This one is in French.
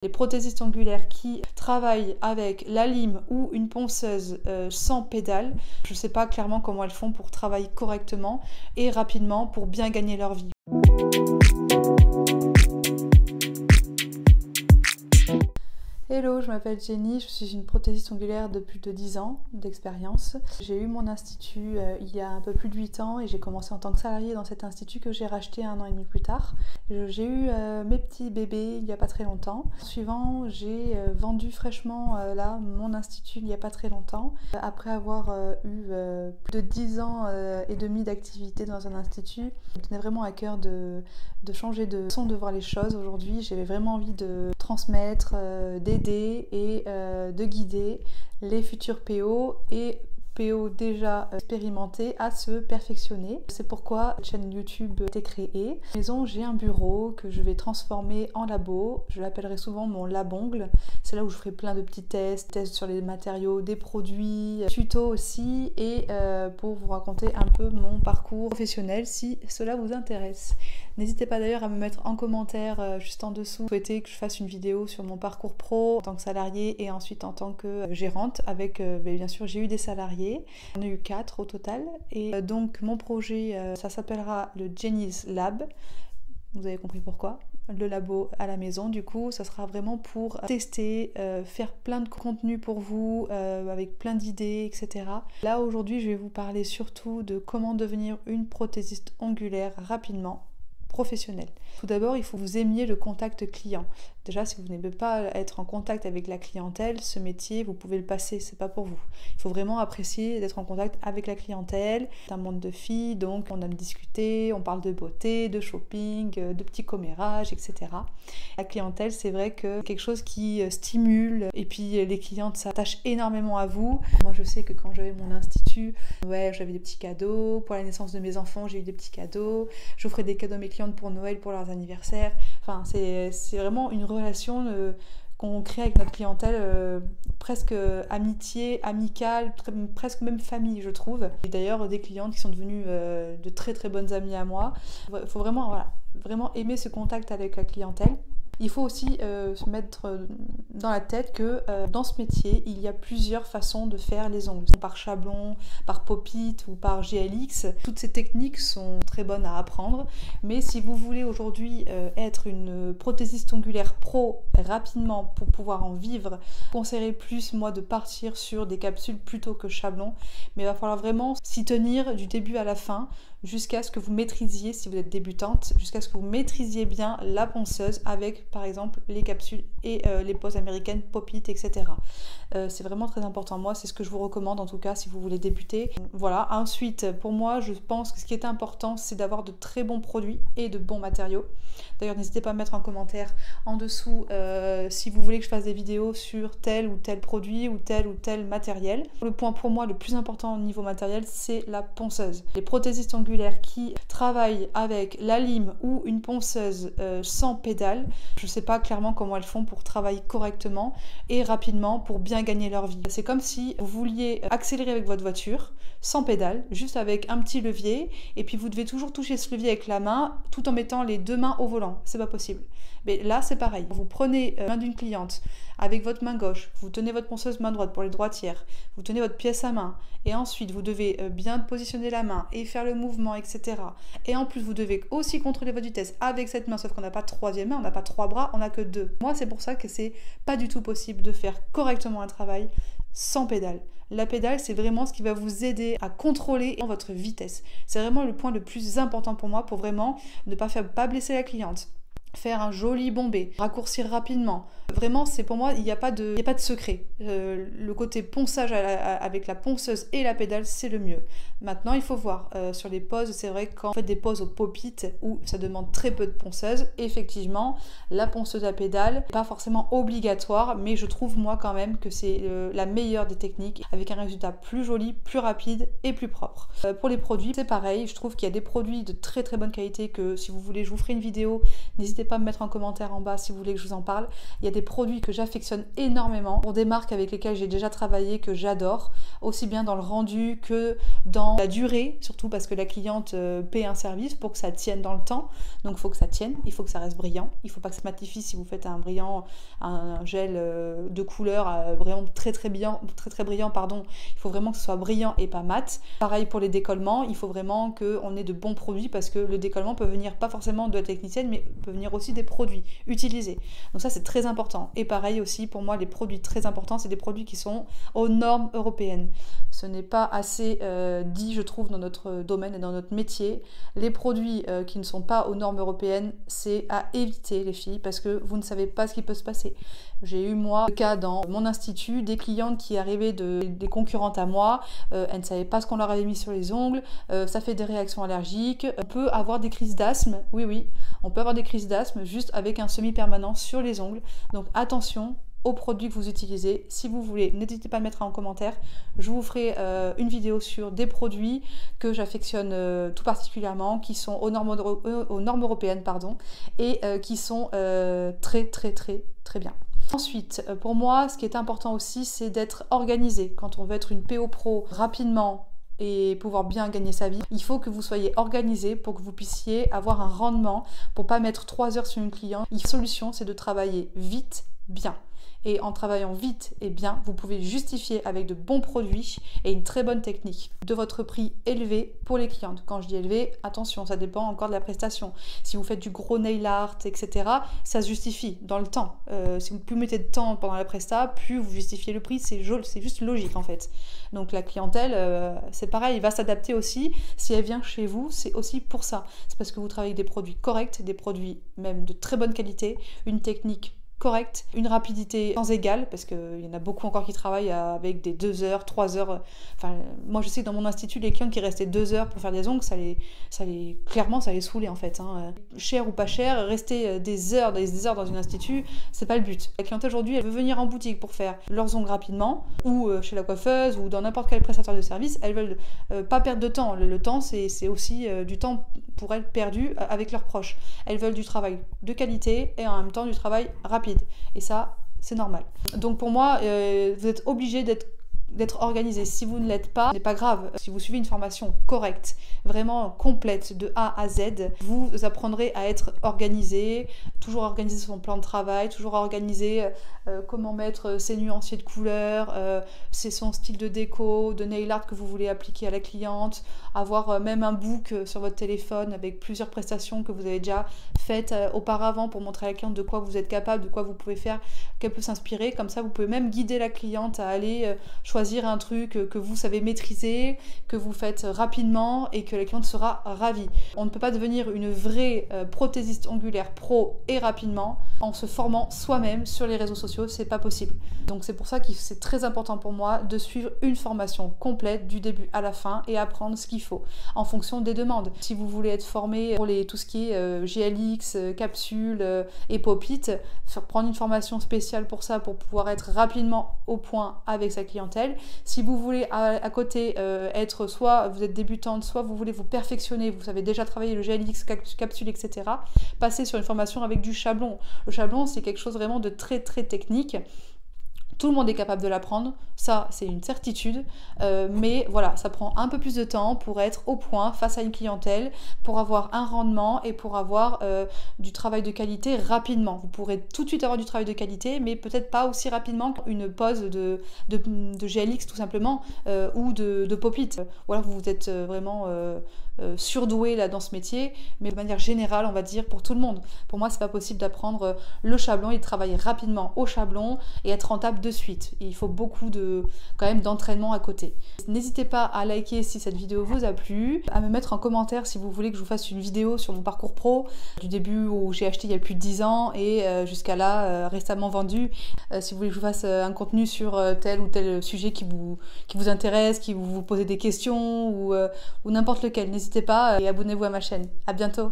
Les prothésistes ongulaires qui travaillent avec la lime ou une ponceuse sans pédale, je ne sais pas clairement comment elles font pour travailler correctement et rapidement pour bien gagner leur vie. Hello, je m'appelle Jenny, je suis une prothésiste ongulaire de plus de 10 ans d'expérience. J'ai eu mon institut il y a un peu plus de 8 ans et j'ai commencé en tant que salariée dans cet institut que j'ai racheté 1 an et demi plus tard. J'ai eu mes petits bébés il n'y a pas très longtemps. Suivant, j'ai vendu fraîchement mon institut il n'y a pas très longtemps. Après avoir eu plus de 10 ans et demi d'activité dans un institut, il me tenait vraiment à cœur de changer de façon de voir les choses. Aujourd'hui, j'avais vraiment envie de transmettre, d'aider et de guider les futurs PO et PO déjà expérimentés à se perfectionner. C'est pourquoi la chaîne YouTube a été créée. À la maison, j'ai un bureau que je vais transformer en labo. Je l'appellerai souvent mon labongle. C'est là où je ferai plein de petits tests sur les matériaux, des produits, tutos aussi, et pour vous raconter un peu mon parcours professionnel si cela vous intéresse. N'hésitez pas d'ailleurs à me mettre en commentaire juste en dessous. Vous souhaitez que je fasse une vidéo sur mon parcours pro en tant que salariée et ensuite en tant que gérante avec, bien sûr, j'ai eu des salariés. J'en ai eu 4 au total. Et donc mon projet, ça s'appellera le Jenny's Lab. Vous avez compris pourquoi. Le labo à la maison, du coup, ça sera vraiment pour tester, faire plein de contenu pour vous, avec plein d'idées, etc. Là, aujourd'hui, je vais vous parler surtout de comment devenir une prothésiste ongulaire rapidement, professionnelle. Tout d'abord, il faut que vous aimiez le contact client. Déjà, si vous n'aimez pas être en contact avec la clientèle, ce métier, vous pouvez le passer, c'est pas pour vous. Il faut vraiment apprécier d'être en contact avec la clientèle. C'est un monde de filles, donc on aime discuter, on parle de beauté, de shopping, de petits commérages, etc. La clientèle, c'est vrai que quelque chose qui stimule, et puis les clientes s'attachent énormément à vous. Moi, je sais que quand j'avais mon institut, j'avais des petits cadeaux. Pour la naissance de mes enfants, j'ai eu des petits cadeaux. J'offrais des cadeaux à mes clientes pour Noël, pour leurs anniversaires. Enfin, c'est vraiment une relation qu'on crée avec notre clientèle, presque amitié, amicale, presque même famille, je trouve. Et d'ailleurs, des clientes qui sont devenues de très très bonnes amies à moi. Il faut vraiment aimer ce contact avec la clientèle. Il faut aussi se mettre dans la tête que dans ce métier, il y a plusieurs façons de faire les ongles. Par chablon, par pop-it ou par GLX. Toutes ces techniques sont très bonnes à apprendre. Mais si vous voulez aujourd'hui être une prothésiste ongulaire pro rapidement pour pouvoir en vivre, je conseillerais plus moi de partir sur des capsules plutôt que chablon. Mais il va falloir vraiment s'y tenir du début à la fin, jusqu'à ce que vous maîtrisiez, si vous êtes débutante, jusqu'à ce que vous maîtrisiez bien la ponceuse avec par exemple les capsules et les poses américaines, pop-it, etc. C'est vraiment très important. Moi, c'est ce que je vous recommande en tout cas si vous voulez débuter. Voilà. Ensuite, pour moi, je pense que ce qui est important, c'est d'avoir de très bons produits et de bons matériaux. D'ailleurs, n'hésitez pas à me mettre en commentaire en dessous si vous voulez que je fasse des vidéos sur tel ou tel produit ou tel matériel. Le point pour moi le plus important au niveau matériel, c'est la ponceuse. Les prothésistes ongulaires qui travaillent avec la lime ou une ponceuse sans pédale, je ne sais pas clairement comment elles font pour travailler correctement et rapidement pour bien gagner leur vie. C'est comme si vous vouliez accélérer avec votre voiture sans pédale, juste avec un petit levier, et puis vous devez toujours toucher ce levier avec la main tout en mettant les 2 mains au volant. C'est pas possible. Mais là, c'est pareil. Vous prenez la main d'une cliente avec votre main gauche, vous tenez votre ponceuse main droite pour les droitières, vous tenez votre pièce à main, et ensuite vous devez bien positionner la main et faire le mouvement, etc. Et en plus, vous devez aussi contrôler votre vitesse avec cette main, sauf qu'on n'a pas de 3e main, on n'a pas 3 bras, on n'a que 2. Moi, c'est pour ça que c'est pas du tout possible de faire correctement un travail sans pédale. La pédale, c'est vraiment ce qui va vous aider à contrôler votre vitesse. C'est vraiment le point le plus important pour moi, pour vraiment ne pas blesser la cliente. Faire un joli bombé, raccourcir rapidement. Vraiment, c'est pour moi, il n'y a pas de secret. Le côté ponçage avec la ponceuse et la pédale, c'est le mieux. Maintenant, il faut voir. Sur les poses, c'est vrai que quand on fait des poses au pop-it où ça demande très peu de ponceuse, effectivement, la ponceuse à pédale n'est pas forcément obligatoire, mais je trouve moi quand même que c'est la meilleure des techniques, avec un résultat plus joli, plus rapide et plus propre. Pour les produits, c'est pareil. Je trouve qu'il y a des produits de très très bonne qualité que si vous voulez, je vous ferai une vidéo. N'hésitez n'hésitez pas à me mettre en commentaire en bas si vous voulez que je vous en parle. Il y a des produits que j'affectionne énormément pour des marques avec lesquelles j'ai déjà travaillé, que j'adore, aussi bien dans le rendu que dans la durée, surtout parce que la cliente paie un service pour que ça tienne dans le temps. Donc il faut que ça tienne, il faut que ça reste brillant, il ne faut pas que ça matifie si vous faites un brillant, un gel de couleur vraiment très brillant, il faut vraiment que ce soit brillant et pas mat. Pareil pour les décollements, il faut vraiment qu'on ait de bons produits parce que le décollement peut venir pas forcément de la technicienne mais peut venir aussi des produits utilisés. Donc ça c'est très important. Et pareil aussi pour moi les produits très importants, c'est des produits qui sont aux normes européennes. Ce n'est pas assez dit je trouve dans notre domaine et dans notre métier. Les produits qui ne sont pas aux normes européennes, c'est à éviter les filles parce que vous ne savez pas ce qui peut se passer. J'ai eu moi le cas dans mon institut, des clientes qui arrivaient des concurrentes à moi, elles ne savaient pas ce qu'on leur avait mis sur les ongles, ça fait des réactions allergiques, on peut avoir des crises d'asthme, oui, on peut avoir des crises d'asthme juste avec un semi-permanent sur les ongles, donc attention aux produits que vous utilisez. Si vous voulez, n'hésitez pas à mettre en commentaire. Je vous ferai une vidéo sur des produits que j'affectionne tout particulièrement, qui sont aux normes européennes, et qui sont très bien. Ensuite, pour moi, ce qui est important aussi, c'est d'être organisé. Quand on veut être une PO Pro rapidement et pouvoir bien gagner sa vie, il faut que vous soyez organisé pour que vous puissiez avoir un rendement, pour pas mettre 3 heures sur une cliente. La solution, c'est de travailler vite, bien. Et en travaillant vite et bien, vous pouvez justifier avec de bons produits et une très bonne technique de votre prix élevé pour les clientes. Quand je dis élevé, attention, ça dépend encore de la prestation. Si vous faites du gros nail art, etc., ça se justifie dans le temps. Si plus vous mettez de temps pendant la presta, plus vous justifiez le prix, c'est juste logique en fait. Donc la clientèle, c'est pareil, il va s'adapter aussi. Si elle vient chez vous, c'est aussi pour ça. C'est parce que vous travaillez avec des produits corrects, des produits même de très bonne qualité, une technique correcte, une rapidité sans égale, parce qu'il y en a beaucoup encore qui travaillent avec des 2 heures, 3 heures. Enfin, moi je sais que dans mon institut, les clients qui restaient 2 heures pour faire des ongles, clairement ça les saoulait en fait. Cher ou pas cher, rester des heures dans un institut, c'est pas le but. La clientèle aujourd'hui, elle veut venir en boutique pour faire leurs ongles rapidement, ou chez la coiffeuse, ou dans n'importe quel prestataire de service. Elles veulent pas perdre de temps. Le temps, c'est aussi du temps pour elles perdu avec leurs proches. Elles veulent du travail de qualité et en même temps du travail rapide. Et ça, c'est normal. Donc pour moi, vous êtes obligé d'être organisé. Si vous ne l'êtes pas, ce n'est pas grave. Si vous suivez une formation correcte, vraiment complète de A à Z, vous apprendrez à être organisé, toujours organiser son plan de travail, toujours organiser comment mettre ses nuanciers de couleurs, c'est son style de déco, de nail art que vous voulez appliquer à la cliente, avoir même un book sur votre téléphone avec plusieurs prestations que vous avez déjà faites auparavant pour montrer à la cliente de quoi vous êtes capable, de quoi vous pouvez faire, qu'elle peut s'inspirer. Comme ça, vous pouvez même guider la cliente à aller choisir un truc que vous savez maîtriser, que vous faites rapidement et que la cliente sera ravie. On ne peut pas devenir une vraie prothésiste ongulaire pro et rapidement en se formant soi-même sur les réseaux sociaux, c'est pas possible. Donc c'est pour ça que c'est très important pour moi de suivre une formation complète du début à la fin et apprendre ce qu'il faut en fonction des demandes. Si vous voulez être formé pour tout ce qui est GLX, capsule et pop-it, prendre une formation spéciale pour ça, pour pouvoir être rapidement au point avec sa clientèle. Si vous voulez à côté être, soit vous êtes débutante, soit vous voulez vous perfectionner, vous savez déjà travailler le GLX, capsule, etc., passez sur une formation avec du chablon. Le chablon, c'est quelque chose vraiment de très technique. Tout le monde est capable de l'apprendre, ça c'est une certitude, mais voilà, ça prend un peu plus de temps pour être au point face à une clientèle, pour avoir un rendement et pour avoir du travail de qualité rapidement. Vous pourrez tout de suite avoir du travail de qualité, mais peut-être pas aussi rapidement qu'une pause de GLX tout simplement, ou de pop-it. Ou alors vous êtes vraiment surdoué là dans ce métier, mais de manière générale, on va dire pour tout le monde. Pour moi, c'est pas possible d'apprendre le chablon et de travailler rapidement au chablon et être rentable de suite. Et il faut beaucoup quand même d'entraînement à côté. N'hésitez pas à liker si cette vidéo vous a plu, à me mettre en commentaire si vous voulez que je vous fasse une vidéo sur mon parcours pro, du début où j'ai acheté il y a plus de 10 ans et jusqu'à là, récemment vendu. Si vous voulez que je vous fasse un contenu sur tel ou tel sujet qui vous intéresse, qui vous posez des questions ou n'importe lequel, n'hésitez pas et abonnez-vous à ma chaîne. À bientôt.